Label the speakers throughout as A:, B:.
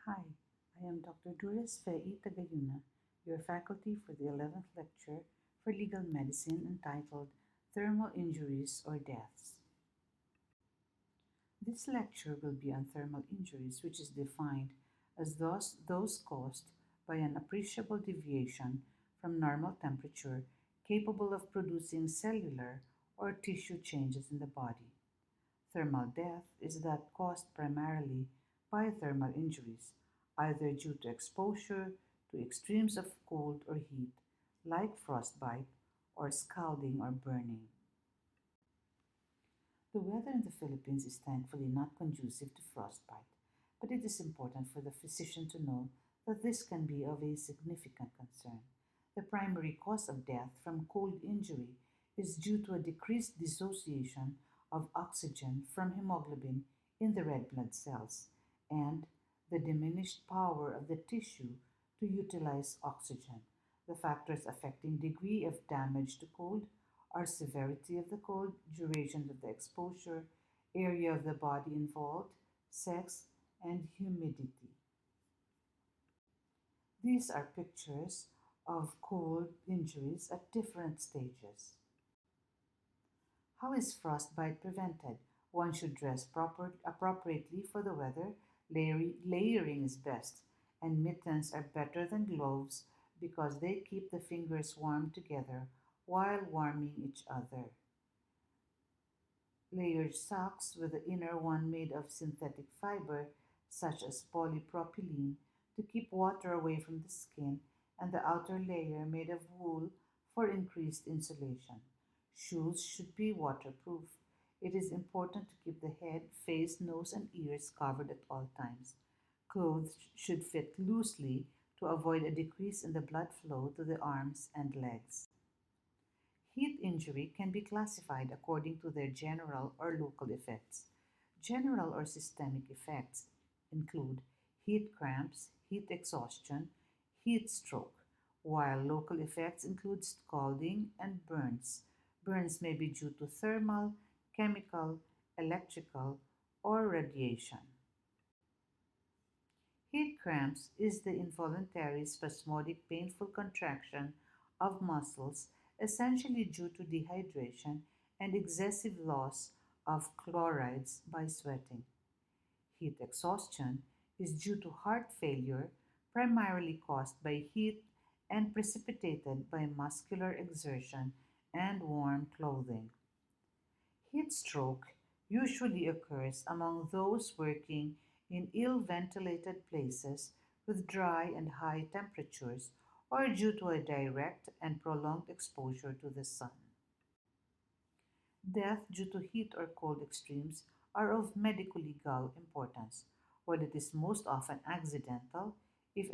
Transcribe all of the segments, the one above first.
A: Hi, I am Dr. Duras Fei Tagayuna, your faculty for the 11th lecture for legal medicine entitled Thermal Injuries or Deaths. This lecture will be on thermal injuries, which is defined as those caused by an appreciable deviation from normal temperature capable of producing cellular or tissue changes in the body. Thermal death is that caused primarily by thermal injuries, either due to exposure to extremes of cold or heat, like frostbite, or scalding or burning. The weather in the Philippines is thankfully not conducive to frostbite, but it is important for the physician to know that this can be of a significant concern. The primary cause of death from cold injury is due to a decreased dissociation of oxygen from hemoglobin in the red blood cells and the diminished power of the tissue to utilize oxygen. The factors affecting degree of damage to cold are severity of the cold, duration of the exposure, area of the body involved, sex, and humidity. These are pictures of cold injuries at different stages. How is frostbite prevented? One should dress appropriately for the weather. Layering is best, and mittens are better than gloves because they keep the fingers warm together while warming each other. Layered socks with the inner one made of synthetic fiber, such as polypropylene, to keep water away from the skin, and the outer layer made of wool for increased insulation. Shoes should be waterproof. It is important to keep the head, face, nose, and ears covered at all times. Clothes should fit loosely to avoid a decrease in the blood flow to the arms and legs. Heat injury can be classified according to their general or local effects. General or systemic effects include heat cramps, heat exhaustion, heat stroke, while local effects include scalding and burns. Burns may be due to thermal, chemical, electrical, or radiation. Heat cramps is the involuntary spasmodic painful contraction of muscles, essentially due to dehydration and excessive loss of chlorides by sweating. Heat exhaustion is due to heart failure, primarily caused by heat and precipitated by muscular exertion and warm clothing. Heat stroke usually occurs among those working in ill ventilated places with dry and high temperatures or due to a direct and prolonged exposure to the sun. Death due to heat or cold extremes are of medico legal importance. While it is most often accidental, if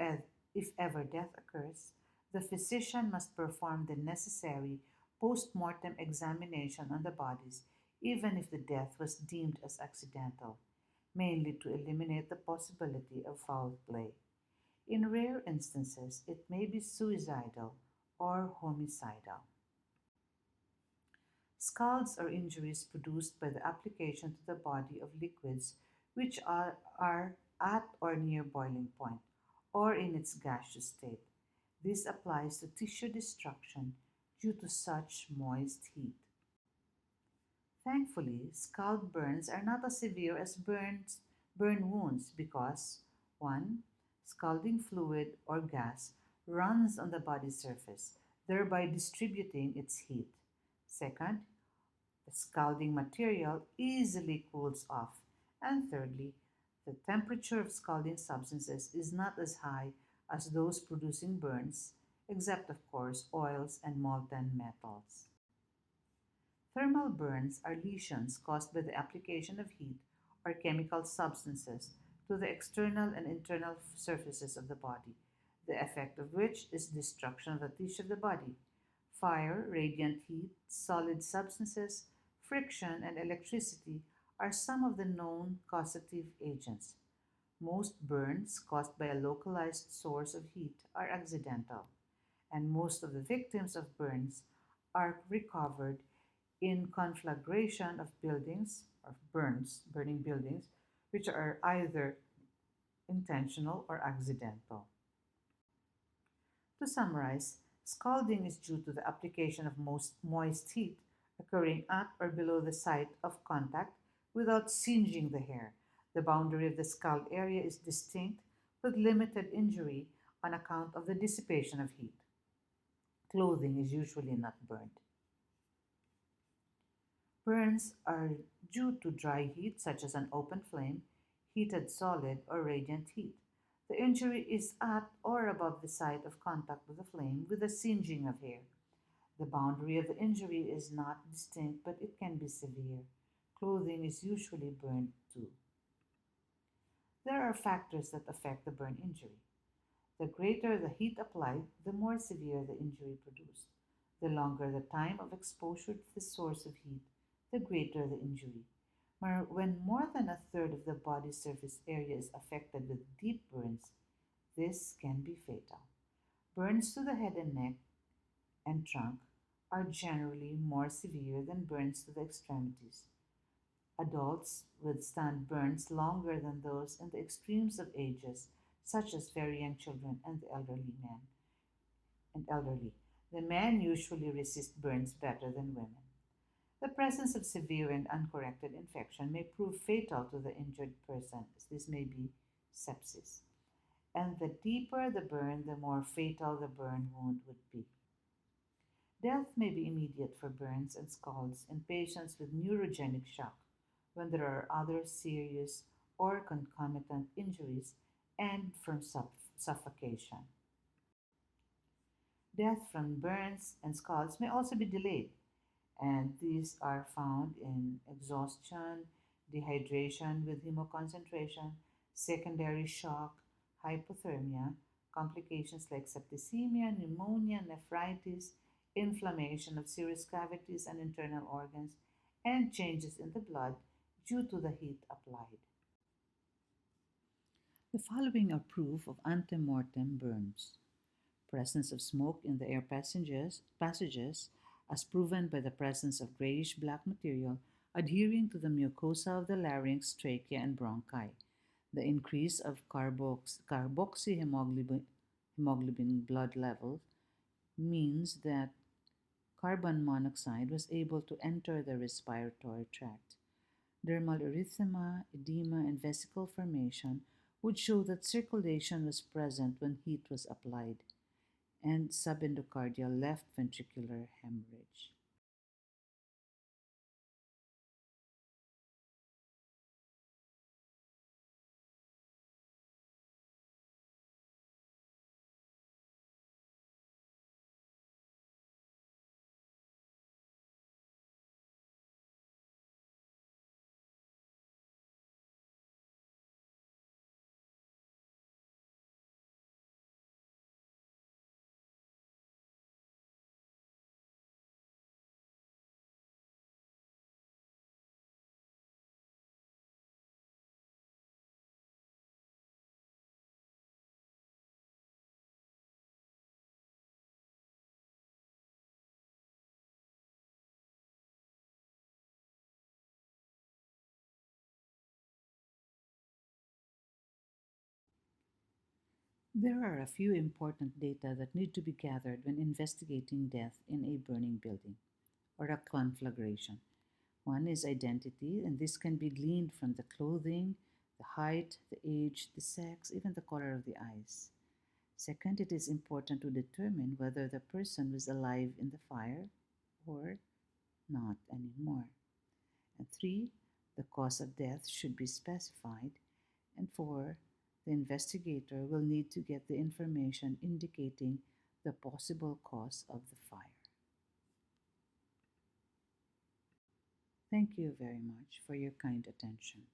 A: ever death occurs, the physician must perform the necessary post mortem examination on the bodies, even if the death was deemed as accidental, mainly to eliminate the possibility of foul play. In rare instances, it may be suicidal or homicidal. Scalds are injuries produced by the application to the body of liquids which are at or near boiling point or in its gaseous state. This applies to tissue destruction due to such moist heat. Thankfully, scald burns are not as severe as burn wounds because 1. Scalding fluid or gas runs on the body surface, thereby distributing its heat. Second, the scalding material easily cools off. And thirdly, the temperature of scalding substances is not as high as those producing burns, except, of course, oils and molten metals. Thermal burns are lesions caused by the application of heat or chemical substances to the external and internal surfaces of the body, the effect of which is destruction of the tissue of the body. Fire, radiant heat, solid substances, friction, and electricity are some of the known causative agents. Most burns caused by a localized source of heat are accidental, and most of the victims of burns are recovered in conflagration of buildings or burns, burning buildings, which are either intentional or accidental. To summarize, scalding is due to the application of most moist heat occurring at or below the site of contact without singeing the hair. The boundary of the scald area is distinct with limited injury on account of the dissipation of heat. Clothing is usually not burned. Burns are due to dry heat, such as an open flame, heated solid, or radiant heat. The injury is at or above the site of contact with the flame with a singeing of hair. The boundary of the injury is not distinct, but it can be severe. Clothing is usually burned too. There are factors that affect the burn injury. The greater the heat applied, the more severe the injury produced. The longer the time of exposure to the source of heat, the greater the injury. When more than a third of the body surface area is affected with deep burns, this can be fatal. Burns to the head and neck and trunk are generally more severe than burns to the extremities. Adults withstand burns longer than those in the extremes of ages, such as very young children and the elderly. The men usually resist burns better than women. The presence of severe and uncorrected infection may prove fatal to the injured person, as this may be sepsis. And the deeper the burn, the more fatal the burn wound would be. Death may be immediate for burns and scalds in patients with neurogenic shock when there are other serious or concomitant injuries and from suffocation. Death from burns and scalds may also be delayed, and these are found in exhaustion, dehydration with hemoconcentration, secondary shock, hypothermia, complications like septicemia, pneumonia, nephritis, inflammation of serous cavities and internal organs, and changes in the blood due to the heat applied. The following are proof of antemortem burns. Presence of smoke in the air passages as proven by the presence of grayish black material adhering to the mucosa of the larynx, trachea, and bronchi. The increase of carboxyhemoglobin blood levels means that carbon monoxide was able to enter the respiratory tract. Dermal erythema, edema, and vesicle formation would show that circulation was present when heat was applied, and subendocardial left ventricular hemorrhage. There are a few important data that need to be gathered when investigating death in a burning building or a conflagration. One is identity, and this can be gleaned from the clothing, the height, the age, the sex, even the color of the eyes. Second, it is important to determine whether the person was alive in the fire or not anymore. And three, the cause of death should be specified. And four, the investigator will need to get the information indicating the possible cause of the fire. Thank you very much for your kind attention.